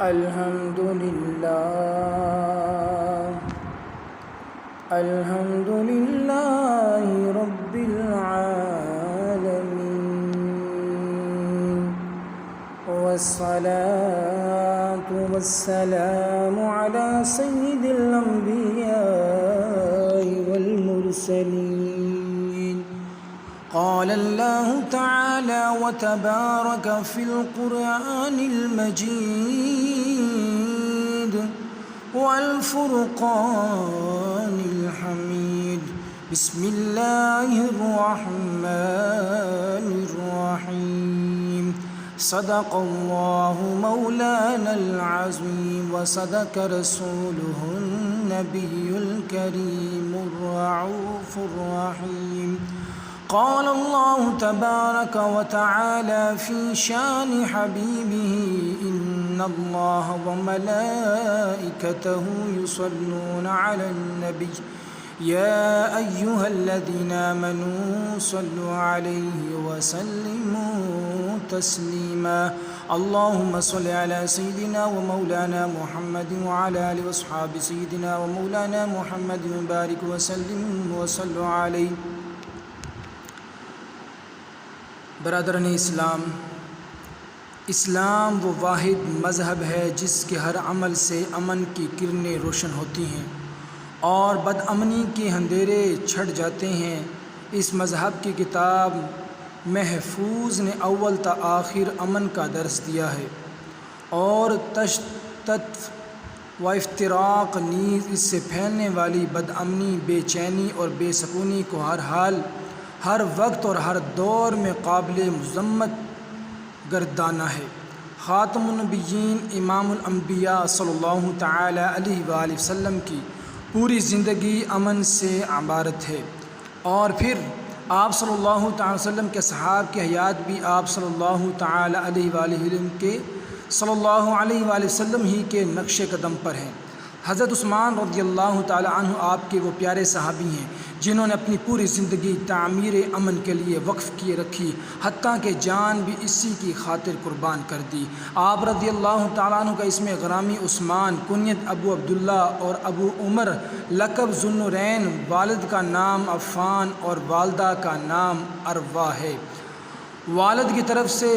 الحمد للہ رب العالمین والصلاة والسلام على سید الانبیاء والمرسلین قال اللہ تعالی وتبارک فی القرآن المجید والفرقان الحمید بسم اللہ الرحمن الرحیم صدق اللہ مولانا العظیم وصدق رسولہ النبی الکریم الرعوف الرحیم قال اللہ تبارک وتعالی فی شان حبیبہ ان اللہ وملائکتہ یصلون علی النبی یا ایہا الذین آمنوا صلوا علیہ وسلموا تسلیما اللہم صل علی سیدنا ومولانا محمد وعلی آلہ واصحاب سیدنا ومولانا محمد وبارک وسلم وصلوا علیہ۔ برادران اسلام وہ واحد مذہب ہے جس کے ہر عمل سے امن کی کرنیں روشن ہوتی ہیں اور بد امنی کے اندھیرے چھٹ جاتے ہیں۔ اس مذہب کی کتاب محفوظ نے اول تا آخر امن کا درس دیا ہے اور تشدد و افتراق نیز اس سے پھیلنے والی بد امنی، بے چینی اور بے سکونی کو ہر وقت اور ہر دور میں قابل مذمت گردانا ہے۔ خاتم النبیین امام الانبیاء صلی اللہ تعالی علیہ وآلہ وسلم کی پوری زندگی امن سے عبارت ہے، اور پھر آپ صلی اللہ تعالی وسلم کے صحاب کی حیات بھی آپ صلی اللہ تعالی علیہ وآلہ وسلم ہی کے نقش قدم پر ہے۔ حضرت عثمان رضی اللہ تعالی عنہ آپ کے وہ پیارے صحابی ہیں جنہوں نے اپنی پوری زندگی تعمیر امن کے لیے وقف کیے رکھی، حتیٰ کہ جان بھی اسی کی خاطر قربان کر دی۔ آپ رضی اللہ تعالیٰ عنہ کا اسم غرامی عثمان، کنیت ابو عبداللہ اور ابو عمر، لقب ذو النورین، والد کا نام عفان اور والدہ کا نام اروا ہے۔ والد کی طرف سے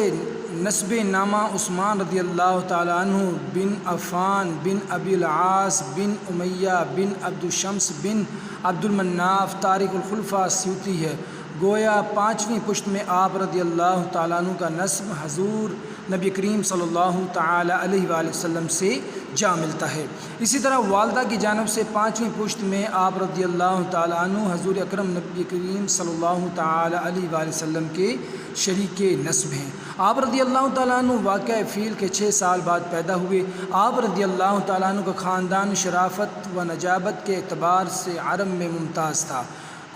نسب نامہ عثمان رضی اللہ تعالیٰ عنہ بن عفان بن ابی العاص بن امیہ بن عبد الشمس بن عبد المناف تارک الخلفاء سیوطی ہے۔ گویا پانچویں پشت میں آپ رضی اللہ تعالیٰ عنہ کا نسب حضور نبی کریم صلی اللہ تعالی علیہ وآلہ وسلم سے جا ملتا ہے۔ اسی طرح والدہ کی جانب سے پانچویں پشت میں آپ رضی اللہ تعالیٰ عنہ حضور اکرم نبی کریم صلی اللہ تعالی علیہ وآلہ وسلم کے شریک نسب ہیں۔ آپ رضی اللہ تعالیٰ عنہ واقعہ فیل کے 6 سال بعد پیدا ہوئے۔ آپ رضی اللہ تعالیٰ عنہ کا خاندان شرافت و نجابت کے اعتبار سے عرب میں ممتاز تھا۔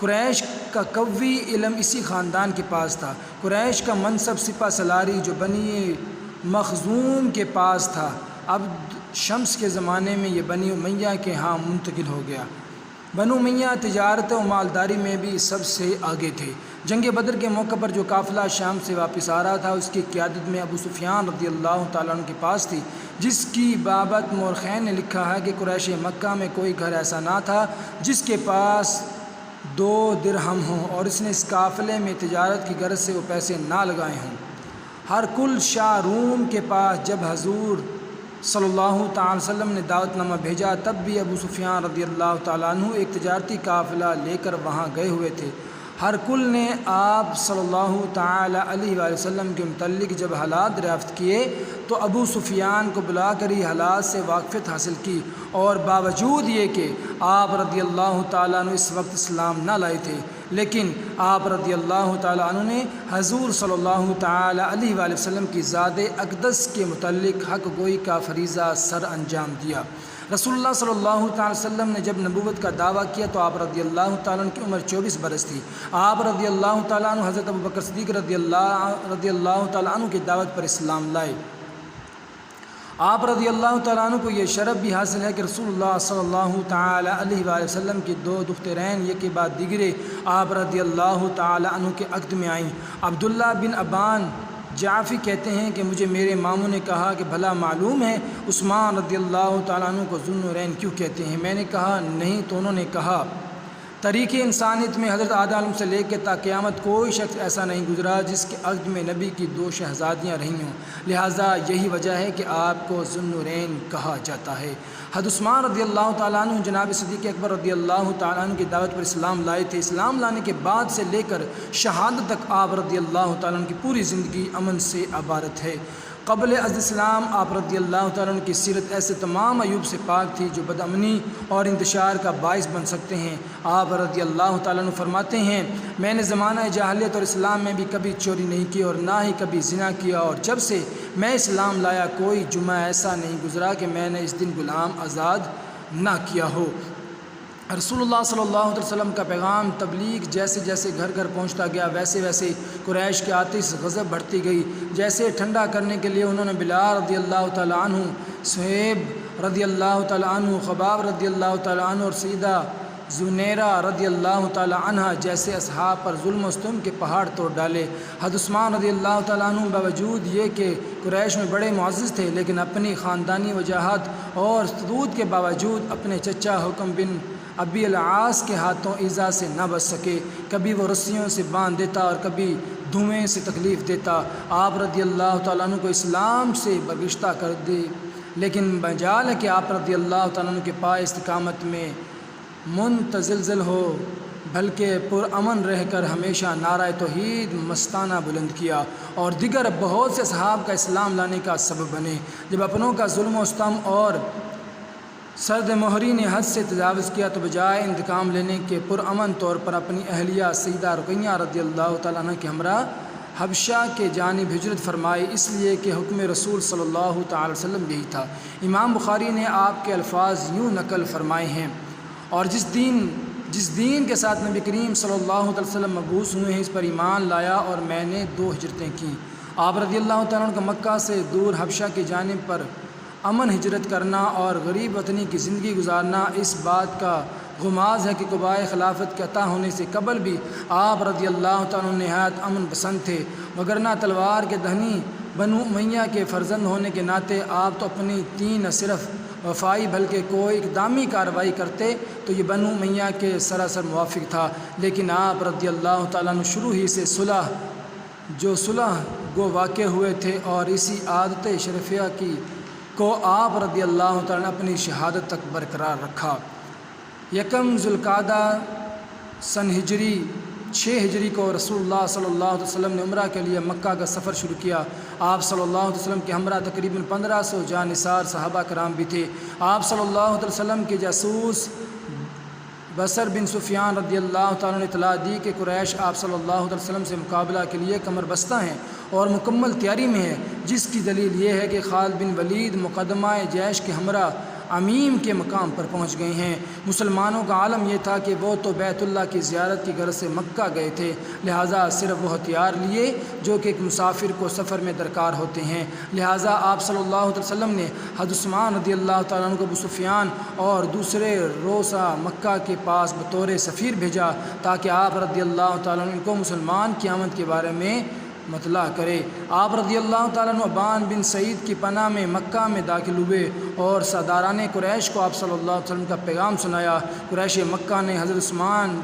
قریش کا قوی علم اسی خاندان کے پاس تھا۔ قریش کا منصب سپہ سالاری جو بنی مخزوم کے پاس تھا، اب شمس کے زمانے میں یہ بنی امیہ کے ہاں منتقل ہو گیا۔ بنو امیہ تجارت و مالداری میں بھی سب سے آگے تھے۔ جنگ بدر کے موقع پر جو قافلہ شام سے واپس آ رہا تھا، اس کی قیادت میں ابو سفیان رضی اللہ تعالیٰ عنہ کے پاس تھی، جس کی بابت مورخین نے لکھا ہے کہ قریش مکہ میں کوئی گھر ایسا نہ تھا جس کے پاس 2 درہم ہوں اور اس نے اس قافلے میں تجارت کی غرض سے وہ پیسے نہ لگائے ہوں۔ ہرقل شاہ روم کے پاس جب حضور صلی اللہ تعالی وسلم نے دعوت نامہ بھیجا، تب بھی ابو سفیان رضی اللہ تعالیٰ عنہ ایک تجارتی قافلہ لے کر وہاں گئے ہوئے تھے۔ ہرقل نے آپ صلی اللہ تعالی علیہ وآلہ وسلم کے متعلق جب حالات دریافت کیے تو ابو سفیان کو بلا کر ہی حالات سے واقفیت حاصل کی، اور باوجود یہ کہ آپ رضی اللہ تعالیٰ عنہ اس وقت اسلام نہ لائے تھے، لیکن آپ رضی اللہ تعالیٰ عنہ نے حضور صلی اللہ تعالی علیہ وآلہ وسلم کی ذات اقدس کے متعلق حق گوئی کا فریضہ سر انجام دیا۔ رسول اللہ صلی اللہ تعالی وسلم نے جب نبوت کا دعویٰ کیا تو آپ رضی اللہ تعالیٰ عنہ کی عمر 24 برس تھی۔ آپ رضی اللہ تعالیٰ عنہ حضرت ابوبکر صدیق رضی اللہ تعالیٰ عنہ کی دعوت پر اسلام لائے۔ آپ رضی اللہ تعالیٰ عنہ کو یہ شرف بھی حاصل ہے کہ رسول اللہ صلی اللہ تعالی علیہ وآلہ وسلم کی 2 دخترین یک کے بعد دیگرے آپ رضی اللہ تعالی عنہ کے عقد میں آئیں۔ عبداللہ بن ابان جعفی کہتے ہیں کہ مجھے میرے ماموں نے کہا کہ بھلا معلوم ہے عثمان رضی اللہ تعالیٰ عنہ کو ذو النورین کیوں کہتے ہیں؟ میں نے کہا نہیں، تو انہوں نے کہا تاریخ انسانیت میں حضرت آدم علیہ سے لے کے تا قیامت کوئی شخص ایسا نہیں گزرا جس کے عقد میں نبی کی 2 شہزادیاں رہی ہوں، لہٰذا یہی وجہ ہے کہ آپ کو ذو النورین کہا جاتا ہے۔ حضرت عثمان رضی اللہ تعالیٰ عنہ جناب صدیق اکبر رضی اللہ تعالیٰ عنہ کی دعوت پر اسلام لائے تھے۔ اسلام لانے کے بعد سے لے کر شہادت تک آپ رضی اللہ تعالیٰ عنہ کی پوری زندگی امن سے عبارت ہے۔ قبل از اسلام آپ رضی اللہ تعالیٰ عنہ کی سیرت ایسے تمام عیوب سے پاک تھی جو بدامنی اور انتشار کا باعث بن سکتے ہیں۔ آپ رضی اللہ تعالیٰ عنہ فرماتے ہیں میں نے زمانہ جاہلیت اور اسلام میں بھی کبھی چوری نہیں کی اور نہ ہی کبھی زنا کیا، اور جب سے میں اسلام لایا کوئی جمعہ ایسا نہیں گزرا کہ میں نے اس دن غلام آزاد نہ کیا ہو۔ رسول اللہ صلی اللہ علیہ وسلم کا پیغام تبلیغ جیسے جیسے گھر گھر پہنچتا گیا ویسے ویسے قریش کے آتش غضب بڑھتی گئی۔ جیسے ٹھنڈا کرنے کے لیے انہوں نے بلال رضی اللہ تعالیٰ عنہ، صہیب رضی اللہ تعالیٰ عنہ، خباب رضی اللہ تعالیٰ عنہ اور سیدہ زنیرہ رضی اللہ تعالیٰ عنہ جیسے اصحاب پر ظلم و ستم کے پہاڑ توڑ ڈالے۔ حضرت عثمان رضی اللہ تعالیٰ عنہ باوجود یہ کہ قریش میں بڑے معزز تھے، لیکن اپنی خاندانی وجاہت اور سدود کے باوجود اپنے چچا حکم بن ابی العاص کے ہاتھوں ایذا سے نہ بچ سکے۔ کبھی وہ رسیوں سے باندھ دیتا اور کبھی دھوئیں سے تکلیف دیتا۔ آپ رضی اللہ تعالیٰ عنہ کو اسلام سے برگشتہ کر دے، لیکن بجال ہے کہ آپ رضی اللہ تعالیٰ عنہ کے پائے استقامت میں منتزلزل ہو، بلکہ پرامن رہ کر ہمیشہ نعرہ توحید مستانہ بلند کیا اور دیگر بہت سے اصحاب کا اسلام لانے کا سبب بنے۔ جب اپنوں کا ظلم و ستم اور سرد مہری نے حد سے تجاوز کیا تو بجائے انتقام لینے کے پرامن طور پر اپنی اہلیہ سیدہ رقیہ رضی اللہ تعالیٰ عنہ کے ہمراہ حبشہ کے جانب ہجرت فرمائی، اس لیے کہ حکم رسول صلی اللہ تعالی وسلم یہی تھا۔ امام بخاری نے آپ کے الفاظ یوں نقل فرمائے ہیں اور جس دین کے ساتھ نبی کریم صلی اللہ علیہ وسلم مبعوث ہوئے ہیں اس پر ایمان لایا اور میں نے 2 ہجرتیں کیں۔ آپ رضی اللہ تعالیٰ عنہ کا مکہ سے دور حبشہ کی جانب پر امن ہجرت کرنا اور غریب وطنی کی زندگی گزارنا اس بات کا غماز ہے کہ قبائے خلافت کے عطا ہونے سے قبل بھی آپ رضی اللہ تعالیٰ عنہ نہایت امن پسند تھے، وگرنہ تلوار کے دہنی بنو امیہ کے فرزند ہونے کے ناطے آپ تو اپنی دین نہ صرف وفائی بلکہ کوئی اقدامی کارروائی کرتے تو یہ بنو امیہ کے سراسر موافق تھا، لیکن آپ رضی اللہ تعالیٰ عنہ شروع ہی سے صلح گو واقع ہوئے تھے اور اسی عادت شرفیہ کو آپ رضی اللہ تعالیٰ نے اپنی شہادت تک برقرار رکھا۔ 1 ذوالقعدہ سن ہجری 6 ہجری کو رسول اللہ صلی اللہ علیہ وسلم نے عمرہ کے لیے مکہ کا سفر شروع کیا۔ آپ صلی اللہ علیہ وسلم کے ہمراہ تقریباً 1500 جانثار صحابہ کرام بھی تھے۔ آپ صلی اللہ علیہ وسلم کے جاسوس بصر بن سفیان رضی اللہ تعالیٰ نے اطلاع دی کہ قریش آپ صلی اللہ علیہ وسلم سے مقابلہ کے لیے کمر بستہ ہیں اور مکمل تیاری میں ہے، جس کی دلیل یہ ہے کہ خالد بن ولید مقدمہ جیش کے ہمراہ عمیم کے مقام پر پہنچ گئے ہیں۔ مسلمانوں کا عالم یہ تھا کہ وہ تو بیت اللہ کی زیارت کی غرض سے مکہ گئے تھے، لہٰذا صرف وہ ہتھیار لیے جو کہ ایک مسافر کو سفر میں درکار ہوتے ہیں۔ لہٰذا آپ صلی اللہ علیہ وسلم نے حضرت عثمان رضی اللہ تعالیٰ عنہ کو ابو سفیان اور دوسرے روسا مکہ کے پاس بطور سفیر بھیجا تاکہ آپ رضی اللہ تعالیٰ عنہ کو مسلمان کی آمد کے بارے میں مطلع کرے۔ آپ رضی اللہ تعالیٰ عنہ ابان بن سعید کی پناہ میں مکہ میں داخل ہوئے اور سرداران قریش کو آپ صلی اللہ علیہ وسلم کا پیغام سنایا۔ قریش مکہ نے حضرت عثمان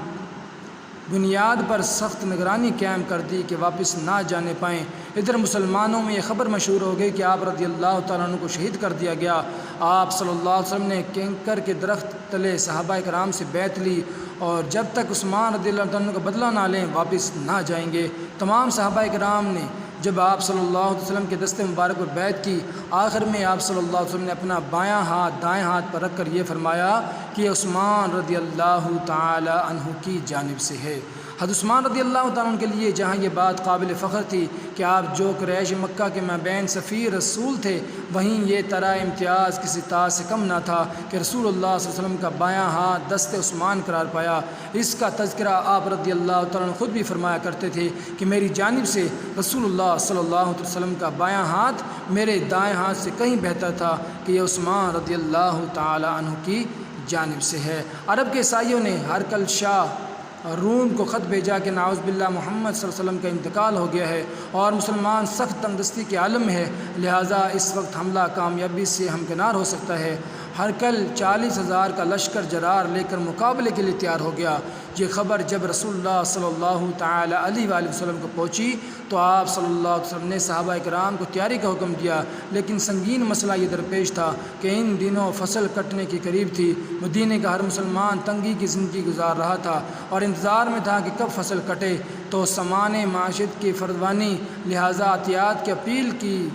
بنیاد پر سخت نگرانی قائم کر دی کہ واپس نہ جانے پائیں۔ ادھر مسلمانوں میں یہ خبر مشہور ہو گئی کہ آپ رضی اللہ تعالیٰ عنہ کو شہید کر دیا گیا۔ آپ صلی اللہ علیہ وسلم نے کینکر کے درخت تلے صحابہ کرام سے بیعت لی اور جب تک عثمان رضی اللہ عنہ کا بدلہ نہ لیں واپس نہ جائیں گے۔ تمام صحابہ کرام نے جب آپ صلی اللہ علیہ وسلم کے دست مبارک پر بیعت کی، آخر میں آپ صلی اللہ علیہ وسلم نے اپنا بایاں ہاتھ دائیں ہاتھ پر رکھ کر یہ فرمایا کہ عثمان رضی اللہ تعالی عنہ کی جانب سے ہے۔ حضرت عثمان رضی اللہ تعالیٰ عنہ کے لیے جہاں یہ بات قابل فخر تھی کہ آپ جو قریش مکہ کے مابین سفیر رسول تھے، وہیں یہ طرح امتیاز کسی تاج سے کم نہ تھا کہ رسول اللہ صلی اللہ علیہ وسلم کا بایاں ہاتھ دست عثمان قرار پایا۔ اس کا تذکرہ آپ رضی اللہ تعالیٰ عنہ خود بھی فرمایا کرتے تھے کہ میری جانب سے رسول اللہ صلی اللہ علیہ وسلم کا بایاں ہاتھ میرے دائیں ہاتھ سے کہیں بہتر تھا کہ یہ عثمان رضی اللہ تعالیٰ عنہ کی جانب سے ہے۔ عرب کے عیسائیوں نے ہرقل شاہ روم کو خط بھیجا کہ نعوذ باللہ محمد صلی اللہ علیہ وسلم کا انتقال ہو گیا ہے اور مسلمان سخت تنگدستی کے عالم میں ہے، لہٰذا اس وقت حملہ کامیابی سے ہمکنار ہو سکتا ہے۔ ہرکل 40,000 کا لشکر جرار لے کر مقابلے کے لیے تیار ہو گیا۔ یہ خبر جب رسول اللہ صلی اللہ تعالی علیہ وآلہ وسلم کو پہنچی تو آپ صلی اللہ علیہ وسلم نے صحابہ کرام کو تیاری کا حکم دیا، لیکن سنگین مسئلہ یہ درپیش تھا کہ ان دنوں فصل کٹنے کے قریب تھی۔ مدینے کا ہر مسلمان تنگی کی زندگی گزار رہا تھا اور انتظار میں تھا کہ کب فصل کٹے تو سامان معیشت کی فردوانی، لہٰذا عطیات کی اپیل کی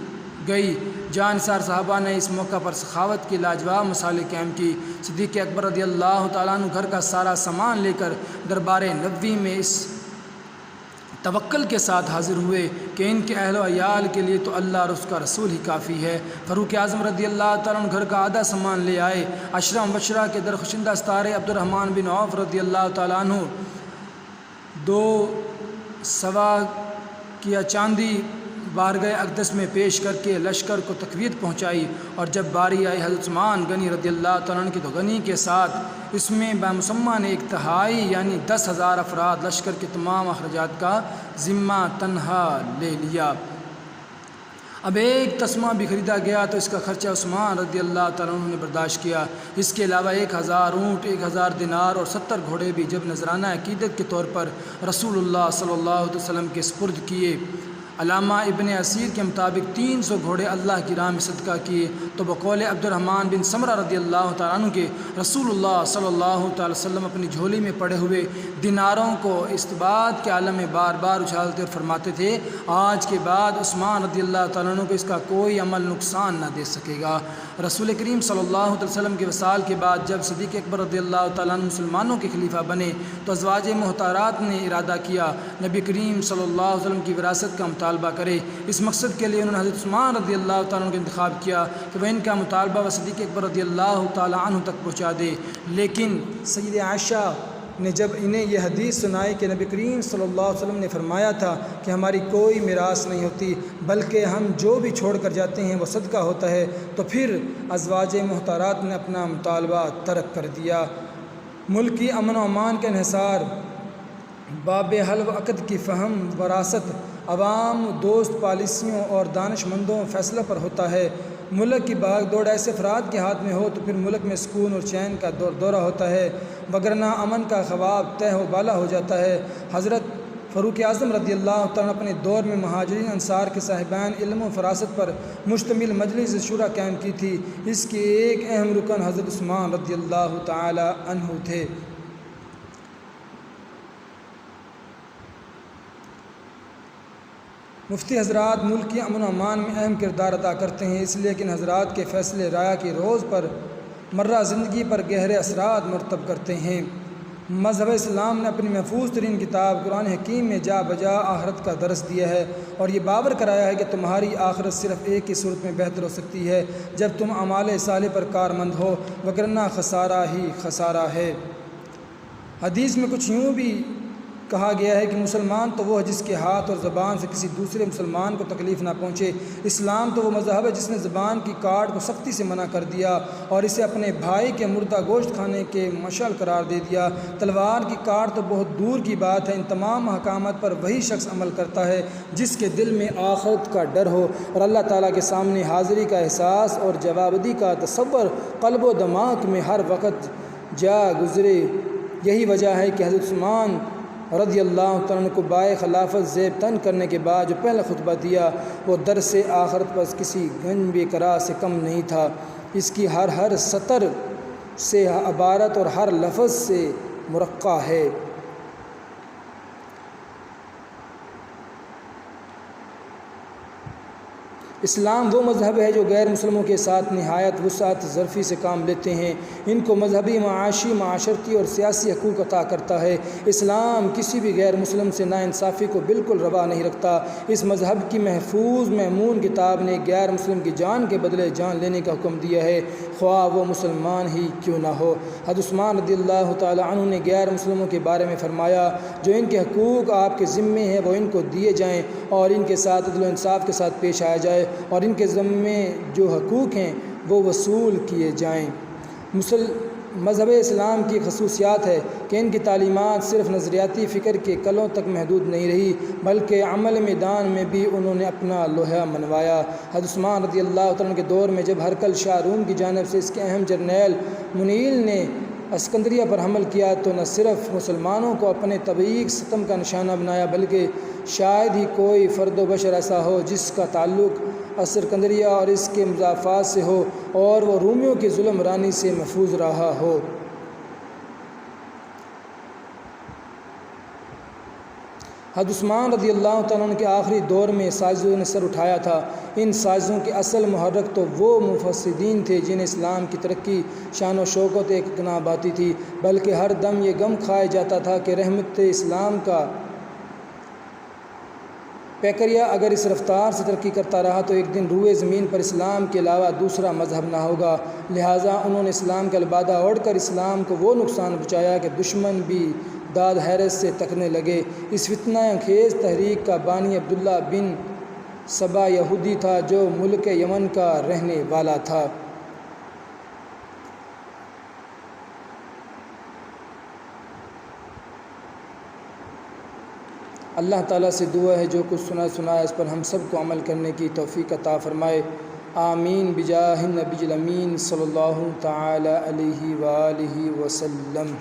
گئی۔ جانثار صحابہ نے اس موقع پر سخاوت کی لاجواب مثالیں قائم کی۔ صدیق اکبر رضی اللہ تعالیٰ عنہ گھر کا سارا سامان لے کر دربار نبوی میں اس توکل کے ساتھ حاضر ہوئے کہ ان کے اہل و عیال کے لیے تو اللہ اور اس کا رسول ہی کافی ہے۔ فاروق اعظم رضی اللہ تعالیٰ عنہ گھر کا آدھا سامان لے آئے۔ عشرہ مبشرہ کے درخشندہ ستارے عبد الرحمن بن عوف رضی اللہ تعالیٰ عنہ 2 سوا کیا چاندی بارگاہ اقدس میں پیش کر کے لشکر کو تقویت پہنچائی، اور جب باری آئی حضرت عثمان غنی رضی اللہ تعالیٰ عنہ کی تو غنی کے ساتھ اس میں بامسمہ نے 1/3 یعنی 10,000 افراد لشکر کے تمام اخراجات کا ذمہ تنہا لے لیا۔ اب ایک تسمہ بھی خریدا گیا تو اس کا خرچہ عثمان رضی اللہ تعالیٰ عنہ نے برداشت کیا۔ اس کے علاوہ 1000 اونٹ، 1000 دینار اور 70 گھوڑے بھی جب نذرانہ عقیدت کے طور پر رسول اللہ صلی اللہ علیہ وسلم کے سپرد کیے۔ علامہ ابن اسیر کے مطابق 300 گھوڑے اللہ کی راہ میں صدقہ کیے تو بقول عبد الرحمن بن سمرہ رضی اللہ تعالیٰ عنہ کے رسول اللہ صلی اللہ تعالی وسلم اپنی جھولی میں پڑے ہوئے دیناروں کو استباد کے عالم میں بار بار اچھالتے اور فرماتے تھے، آج کے بعد عثمان رضی اللہ تعالیٰ عنہ کو اس کا کوئی عمل نقصان نہ دے سکے گا۔ رسول کریم صلی اللہ علیہ وسلم کے وصال کے بعد جب صدیق اکبر رضی اللہ تعالیٰ عنہ مسلمانوں کے خلیفہ بنے تو ازواج محترمات نے ارادہ کیا نبی کریم صلی اللہ علیہ وسلم کی وراثت کا مطالبہ کرے۔ اس مقصد کے لیے انہوں نے حضرت عثمان رضی اللہ تعالیٰ عنہ کا انتخاب کیا کہ وہ ان کا مطالبہ و صدیق اکبر رضی اللہ تعالیٰ عنہ تک پہنچا دے، لیکن سید عائشہ نے جب انہیں یہ حدیث سنائی کہ نبی کریم صلی اللہ علیہ وسلم نے فرمایا تھا کہ ہماری کوئی میراث نہیں ہوتی بلکہ ہم جو بھی چھوڑ کر جاتے ہیں وہ صدقہ ہوتا ہے، تو پھر ازواج محترمات نے اپنا مطالبہ ترک کر دیا۔ ملکی امن و امان کا انحصار باب حل و عقد کی فہم وراثت عوام دوست پالیسیوں اور دانش مندوں فیصلہ پر ہوتا ہے۔ ملک کی بھاگ دوڑ ایسے افراد کے ہاتھ میں ہو تو پھر ملک میں سکون اور چین کا دورہ ہوتا ہے، وگرنہ امن کا خواب تہ و بالا ہو جاتا ہے۔ حضرت فاروق اعظم رضی اللہ تعالیٰ اپنے دور میں مہاجرین انصار کے صاحبان علم و فراست پر مشتمل مجلس شورا قائم کی تھی۔ اس کے ایک اہم رکن حضرت عثمان رضی اللہ تعالیٰ عنہ تھے۔ مفتی حضرات ملک کی امن و امان میں اہم کردار ادا کرتے ہیں، اس لیے کہ ان حضرات کے فیصلے رائے کی روز پر مرہ زندگی پر گہرے اثرات مرتب کرتے ہیں۔ مذہب اسلام نے اپنی محفوظ ترین کتاب قرآن حکیم میں جا بجا آخرت کا درس دیا ہے اور یہ باور کرایا ہے کہ تمہاری آخرت صرف ایک ہی صورت میں بہتر ہو سکتی ہے جب تم اعمال صالح پر کارمند ہو، وگرنہ خسارہ ہی خسارہ ہے۔ حدیث میں کچھ یوں بھی کہا گیا ہے کہ مسلمان تو وہ ہے جس کے ہاتھ اور زبان سے کسی دوسرے مسلمان کو تکلیف نہ پہنچے۔ اسلام تو وہ مذہب ہے جس نے زبان کی کاٹ کو سختی سے منع کر دیا اور اسے اپنے بھائی کے مردہ گوشت کھانے کے مشعل قرار دے دیا۔ تلوار کی کاٹ تو بہت دور کی بات ہے، ان تمام احکامات پر وہی شخص عمل کرتا ہے جس کے دل میں آخرت کا ڈر ہو اور اللہ تعالیٰ کے سامنے حاضری کا احساس اور جوابدہی کا تصور قلب و دماغ میں ہر وقت جا گزرے۔ یہی وجہ ہے کہ حضرت عثمان رضی اللہ تعالیٰ عنہ کو بائے خلافت زیب تن کرنے کے بعد جو پہلا خطبہ دیا وہ درس آخرت پر کسی گنج بے قرار سے کم نہیں تھا۔ اس کی ہر سطر سے عبارت اور ہر لفظ سے مرقع ہے۔ اسلام وہ مذہب ہے جو غیر مسلموں کے ساتھ نہایت وسعت ظرفی سے کام لیتے ہیں، ان کو مذہبی، معاشی، معاشرتی اور سیاسی حقوق عطا کرتا ہے۔ اسلام کسی بھی غیر مسلم سے ناانصافی کو بالکل روا نہیں رکھتا۔ اس مذہب کی محفوظ مأمون کتاب نے غیر مسلم کی جان کے بدلے جان لینے کا حکم دیا ہے، خواہ وہ مسلمان ہی کیوں نہ ہو۔ حضرت عثمان رضی اللہ تعالی عنہ نے غیر مسلموں کے بارے میں فرمایا جو ان کے حقوق آپ کے ذمے ہیں وہ ان کو دیے جائیں اور ان کے ساتھ عدل و انصاف کے ساتھ پیش آیا جائے اور ان کے ذمے جو حقوق ہیں وہ وصول کیے جائیں۔ مذہب اسلام کی خصوصیات ہے کہ ان کی تعلیمات صرف نظریاتی فکر کے کلوں تک محدود نہیں رہی بلکہ عمل میدان میں بھی انہوں نے اپنا لوہا منوایا۔ حضرت عثمان رضی اللہ تعالیٰ عنہ کے دور میں جب ہرقل شاہ روم کی جانب سے اس کے اہم جرنیل منیل نے اسکندریہ پر حمل کیا تو نہ صرف مسلمانوں کو اپنے طبعی ستم کا نشانہ بنایا بلکہ شاید ہی کوئی فرد و بشر ایسا ہو جس کا تعلق اسکندریہ اور اس کے مضافات سے ہو اور وہ رومیوں کی ظلم رانی سے محفوظ رہا ہو۔ حضرت عثمان رضی اللہ تعالیٰ عنہ کے آخری دور میں سازشوں نے سر اٹھایا تھا۔ ان سازشوں کے اصل محرک تو وہ مفسدین تھے جنہیں اسلام کی ترقی شان و شوکت ایک اقنا باتی تھی، بلکہ ہر دم یہ غم کھایا جاتا تھا کہ رحمت اسلام کا پیکریا اگر اس رفتار سے ترقی کرتا رہا تو ایک دن روئے زمین پر اسلام کے علاوہ دوسرا مذہب نہ ہوگا۔ لہٰذا انہوں نے اسلام کا لبادہ اوڑھ کر اسلام کو وہ نقصان پہنچایا کہ دشمن بھی داد حیرت سے تکنے لگے۔ اس فتنہ انگیز تحریک کا بانی عبداللہ بن سبا یہودی تھا جو ملک یمن کا رہنے والا تھا۔ اللہ تعالیٰ سے دعا ہے جو کچھ سنا ہے اس پر ہم سب کو عمل کرنے کی توفیق عطا فرمائے، آمین بجاہ النبی الامین صلی اللہ تعالی علیہ وآلہ وسلم۔